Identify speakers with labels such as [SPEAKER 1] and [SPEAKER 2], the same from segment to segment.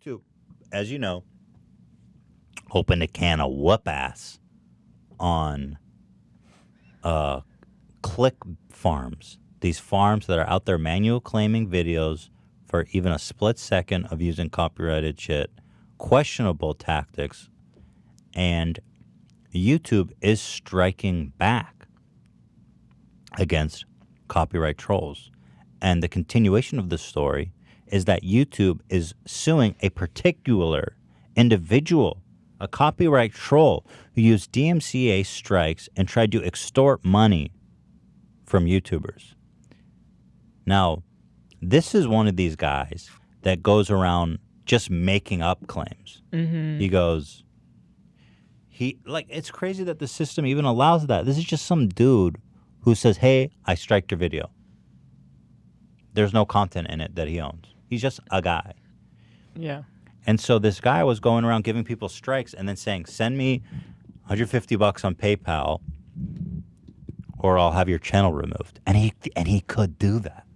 [SPEAKER 1] YouTube, as you know, opened a can of whoop ass on click farms. These farms that are out there manual claiming videos for even a split second of using copyrighted shit, questionable tactics, and YouTube is striking back against copyright trolls. And the continuation of the story is that YouTube is suing a particular individual, a copyright troll, who used DMCA strikes and tried to extort money from YouTubers. Now, this is one of these guys that goes around just making up claims. He goes, it's crazy that the system even allows that. This is just some dude who says, hey, I striked your video. There's no content in it that he owns. He's just a guy.
[SPEAKER 2] Yeah.
[SPEAKER 1] And so this guy was going around giving people strikes and then saying, send me $150 on PayPal or I'll have your channel removed. And he could do that.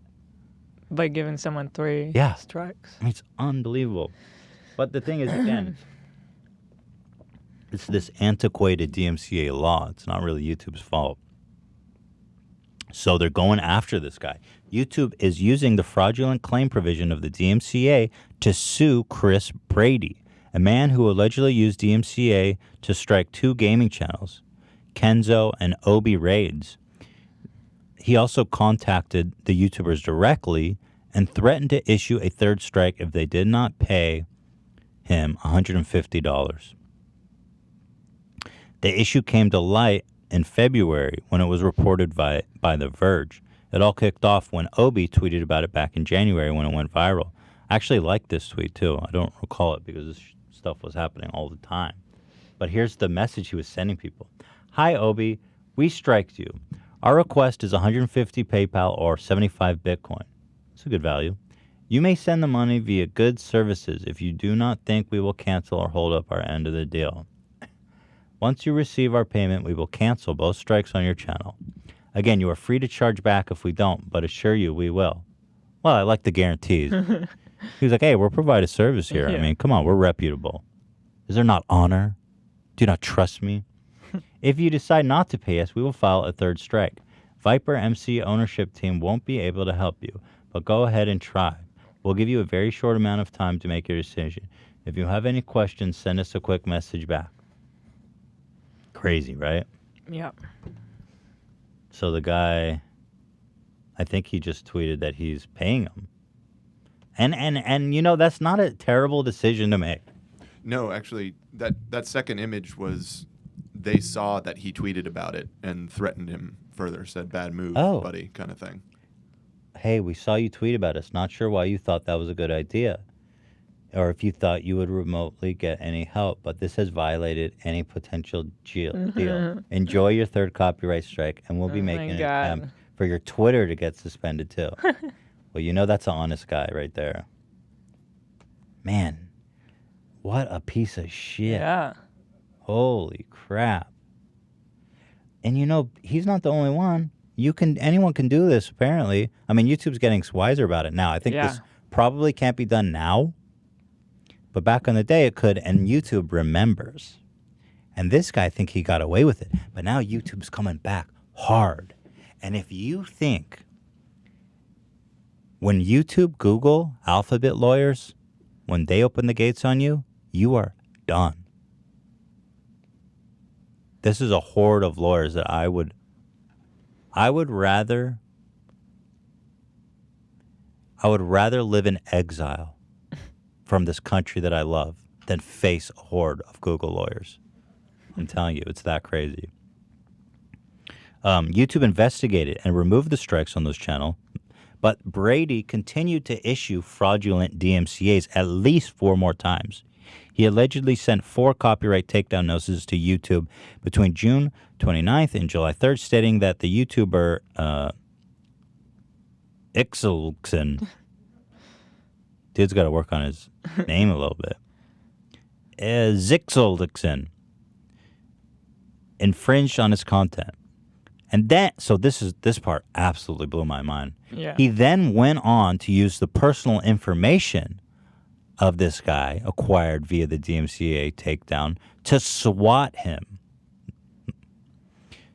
[SPEAKER 2] By giving someone 3 strikes.
[SPEAKER 1] I mean, it's unbelievable. But the thing is, again, it's this antiquated DMCA law. It's not really YouTube's fault. So they're going after this guy. YouTube is using the fraudulent claim provision of the DMCA to sue Chris Brady, a man who allegedly used DMCA to strike 2 gaming channels, Kenzo and Obi Raids. He also contacted the YouTubers directly and threatened to issue a 3rd strike if they did not pay him $150. The issue came to light in February when it was reported by The Verge. It all kicked off when Obi tweeted about it back in January when it went viral. I actually liked this tweet too. I don't recall it because this stuff was happening all the time. But here's the message he was sending people. Hi, Obi. We striked you. Our request is 150 PayPal or 75 Bitcoin. It's a good value. You may send the money via Good Services if you do not think we will cancel or hold up our end of the deal. Once you receive our payment, we will cancel both strikes on your channel. Again, you are free to charge back if we don't, but assure you we will. Well, I like the guarantees. He was like, hey, we'll provide a service here.
[SPEAKER 2] Yeah.
[SPEAKER 1] I mean, come on, we're reputable. Is there not honor? Do you not trust me? If you decide not to pay us, we will file a 3rd strike. Viper MC ownership team won't be able to help you, but go ahead and try. We'll give you a very short amount of time to make your decision. If you have any questions, send us a quick message back. Crazy, right?
[SPEAKER 2] Yeah.
[SPEAKER 1] So the guy, I think he just tweeted that he's paying him. And you know, that's not a terrible decision to make.
[SPEAKER 3] No, actually, that second image was they saw that he tweeted about it and threatened him further, said bad move, buddy, kind of thing.
[SPEAKER 1] Hey, we saw you tweet about us. Not sure why you thought that was a good idea. Or if you thought you would remotely get any help, but this has violated any potential deal. Enjoy your 3rd copyright strike, and we'll be making an attempt for your Twitter to get suspended too. Well, you know that's an honest guy right there. Man, what a piece of shit.
[SPEAKER 2] Yeah.
[SPEAKER 1] Holy crap. And you know, he's not the only one. Anyone can do this, apparently. I mean, YouTube's getting wiser about it now. I think this probably can't be done now. But back in the day, it could, and YouTube remembers. And this guy, I think he got away with it. But now YouTube's coming back hard. And if you think when YouTube, Google, Alphabet lawyers, when they open the gates on you, you are done. This is a horde of lawyers that I would rather live in exile from this country that I love than face a horde of Google lawyers. I'm telling you, it's that crazy. YouTube investigated and removed the strikes on those channels, but Brady continued to issue fraudulent DMCAs at least 4 more times. He allegedly sent 4 copyright takedown notices to YouTube between June 29th and July 3rd, stating that the YouTuber Ixelson, dude's got to work on his name a little bit, Zixelson, infringed on his content. And then, so this part absolutely blew my mind.
[SPEAKER 2] Yeah.
[SPEAKER 1] He then went on to use the personal information of this guy acquired via the DMCA takedown to swat him.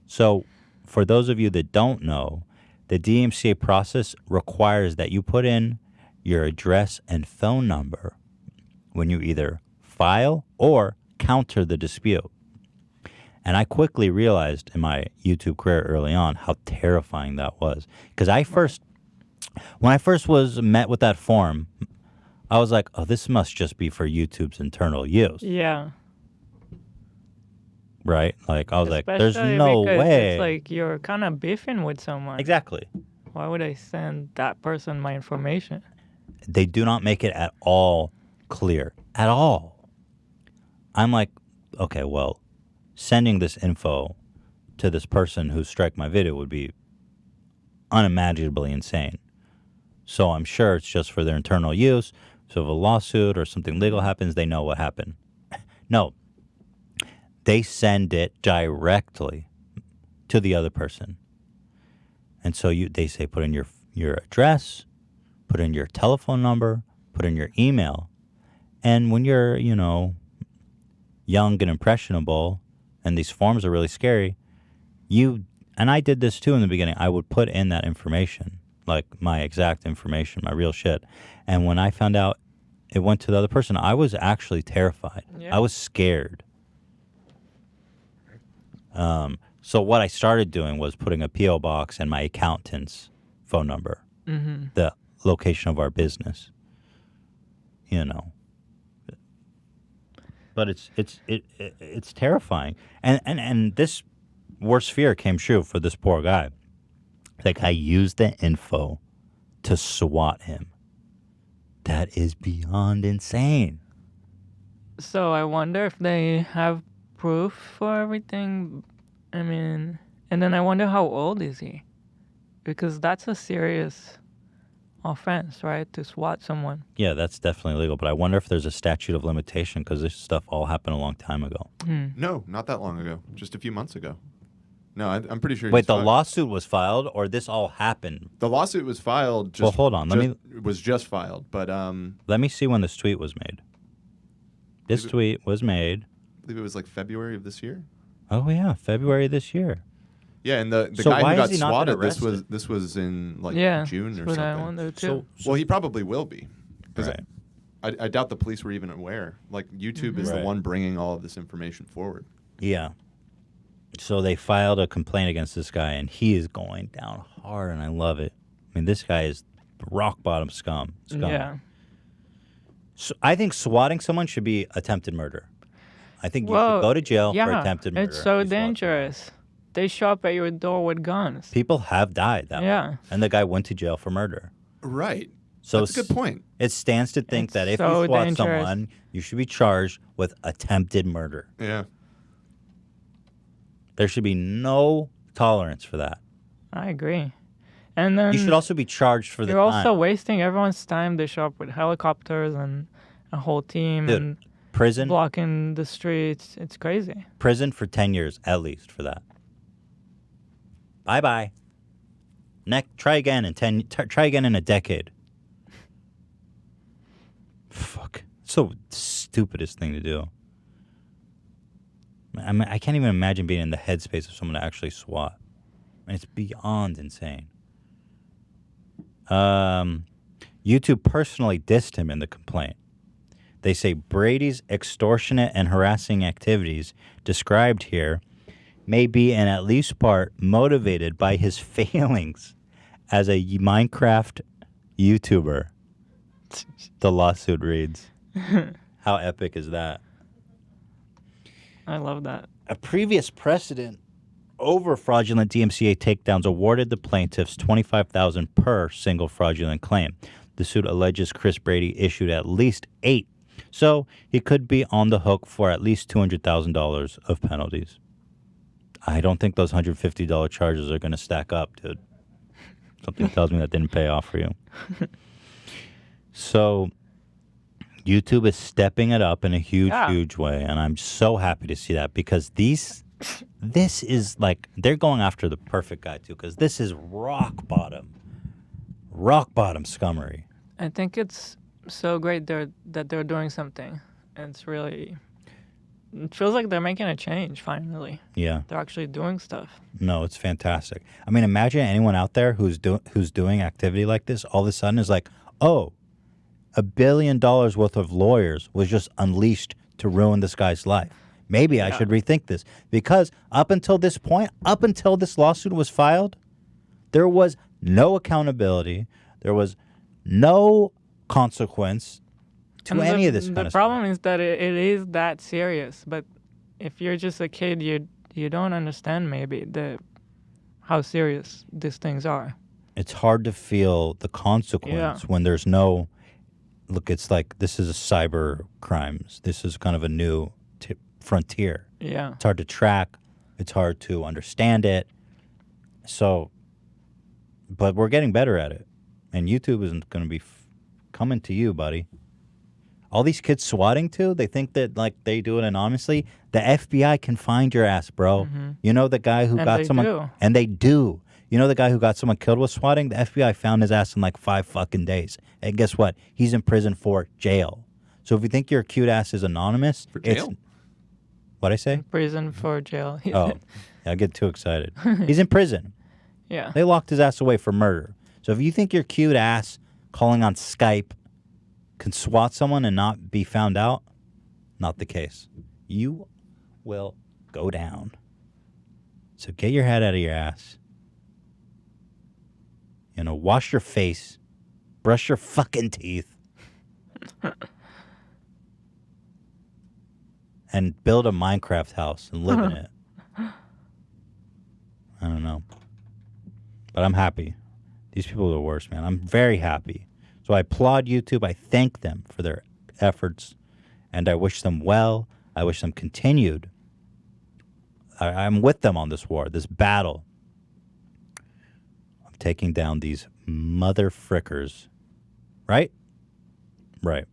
[SPEAKER 1] So, for those of you that don't know, the DMCA process requires that you put in your address and phone number when you either file or counter the dispute. And I quickly realized in my YouTube career early on how terrifying that was. Because when I first was met with that form, I was like, oh, this must just be for YouTube's internal use.
[SPEAKER 2] Yeah.
[SPEAKER 1] Right? Like, I was like,
[SPEAKER 2] Especially
[SPEAKER 1] there's no
[SPEAKER 2] because
[SPEAKER 1] way.
[SPEAKER 2] It's like you're kind of beefing with someone.
[SPEAKER 1] Exactly.
[SPEAKER 2] Why would I send that person my information?
[SPEAKER 1] They do not make it at all clear. At all. I'm like, okay, well, sending this info to this person who striked my video would be unimaginably insane. So I'm sure it's just for their internal use. So if a lawsuit or something legal happens, they know what happened. No. They send it directly to the other person. And so they say put in your address, put in your telephone number, put in your email. And when you're, young and impressionable, and these forms are really scary, and I did this too in the beginning, I would put in that information, like my exact information, my real shit. And when I found out it went to the other person, I was actually terrified. Yeah. I was scared. So what I started doing was putting a P.O. box and my accountant's phone number, the location of our business, But it's terrifying. And this worst fear came true for this poor guy. Like, I used the info to swat him. That is beyond insane.
[SPEAKER 2] So I wonder if they have proof for everything. I mean, and then I wonder how old is he? Because that's a serious offense, right? To swat someone.
[SPEAKER 1] Yeah, that's definitely legal. But I wonder if there's a statute of limitation because this stuff all happened a long time ago.
[SPEAKER 3] No, not that long ago. Just a few months ago. No, I'm pretty sure.
[SPEAKER 1] Wait, the lawsuit was filed, or this all happened?
[SPEAKER 3] The lawsuit was filed.
[SPEAKER 1] Well, hold on.
[SPEAKER 3] It was just filed, but
[SPEAKER 1] let me see when this tweet was made. This tweet was made.
[SPEAKER 3] I believe it was like February of this year.
[SPEAKER 1] Oh yeah, February this year.
[SPEAKER 3] Yeah, and the guy who got swatted, this was in like June or something.
[SPEAKER 2] I wonder too.
[SPEAKER 3] Well, he probably will be.
[SPEAKER 1] Right.
[SPEAKER 3] I doubt the police were even aware. Like, YouTube is the one bringing all of this information forward.
[SPEAKER 1] Yeah. So they filed a complaint against this guy, and he is going down hard, and I love it. I mean, this guy is rock bottom scum.
[SPEAKER 2] Yeah.
[SPEAKER 1] So I think swatting someone should be attempted murder. I think you should go to jail for attempted murder.
[SPEAKER 2] It's so dangerous. They show up at your door with guns.
[SPEAKER 1] People have died that way. And the guy went to jail for murder.
[SPEAKER 3] Right.
[SPEAKER 1] So
[SPEAKER 3] that's a good point.
[SPEAKER 1] It stands to think that if you swat someone, you should be charged with attempted murder.
[SPEAKER 3] Yeah.
[SPEAKER 1] There should be no tolerance for that.
[SPEAKER 2] I agree. And then
[SPEAKER 1] you should also be charged for the
[SPEAKER 2] You're
[SPEAKER 1] time.
[SPEAKER 2] also wasting everyone's time. They show up with helicopters and a whole team.
[SPEAKER 1] Dude,
[SPEAKER 2] and
[SPEAKER 1] prison,
[SPEAKER 2] blocking the streets. It's crazy.
[SPEAKER 1] Prison for 10 years at least for that. Bye-bye. Try again in a decade. Fuck. So stupidest thing to do. I mean, I can't even imagine being in the headspace of someone to actually swat. I mean, it's beyond insane. YouTube personally dissed him in the complaint. They say Brady's extortionate and harassing activities described here may be in at least part motivated by his failings as a Minecraft YouTuber. The lawsuit reads. How epic is that?
[SPEAKER 2] I love that.
[SPEAKER 1] A previous precedent over fraudulent DMCA takedowns awarded the plaintiffs $25,000 per single fraudulent claim. The suit alleges Chris Brady issued at least 8, so he could be on the hook for at least $200,000 of penalties. I don't think those $150 charges are going to stack up, dude. Something tells me that didn't pay off for you. So YouTube is stepping it up in a huge way, and I'm so happy to see that because this is like, they're going after the perfect guy too, because this is rock bottom scummery.
[SPEAKER 2] I think it's so great that they're doing something. And it feels like they're making a change finally.
[SPEAKER 1] Yeah.
[SPEAKER 2] They're actually doing stuff.
[SPEAKER 1] No, it's fantastic. I mean, imagine anyone out there who's doing activity like this all of a sudden is like, oh, $1 billion worth of lawyers was just unleashed to ruin this guy's life. Maybe I should rethink this, because up until this point, up until this lawsuit was filed, there was no accountability. There was no consequence to any of this kind of
[SPEAKER 2] The
[SPEAKER 1] stuff.
[SPEAKER 2] problem is that it is that serious. But if you're just a kid, you don't understand maybe how serious these things are.
[SPEAKER 1] It's hard to feel the consequence when there's no. Look, it's like this is a cyber crimes. This is kind of a new frontier.
[SPEAKER 2] Yeah.
[SPEAKER 1] It's hard to track. It's hard to understand it. So, but we're getting better at it. And YouTube isn't going to be coming to you, buddy. All these kids swatting too, they think that like they do it anonymously. The FBI can find your ass, bro.
[SPEAKER 2] Mm-hmm.
[SPEAKER 1] You know the guy who got someone.
[SPEAKER 2] Do.
[SPEAKER 1] And they do. You know the guy who got someone killed with swatting? The FBI found his ass in like 5 fucking days. And guess what? He's in prison for jail. So if you think your cute ass is anonymous,
[SPEAKER 3] For jail?
[SPEAKER 1] What'd I say?
[SPEAKER 2] Prison for jail.
[SPEAKER 1] Oh, I get too excited. He's in prison.
[SPEAKER 2] Yeah.
[SPEAKER 1] They locked his ass away for murder. So if you think your cute ass calling on Skype can swat someone and not be found out, not the case. You will go down. So get your head out of your ass. You know, wash your face. Brush your fucking teeth. And build a Minecraft house and live in it. I don't know. But I'm happy. These people are the worst, man. I'm very happy. So I applaud YouTube. I thank them for their efforts. And I wish them well. I wish them continued. I'm with them on this war, this battle of taking down these mother frickers. Right? Right.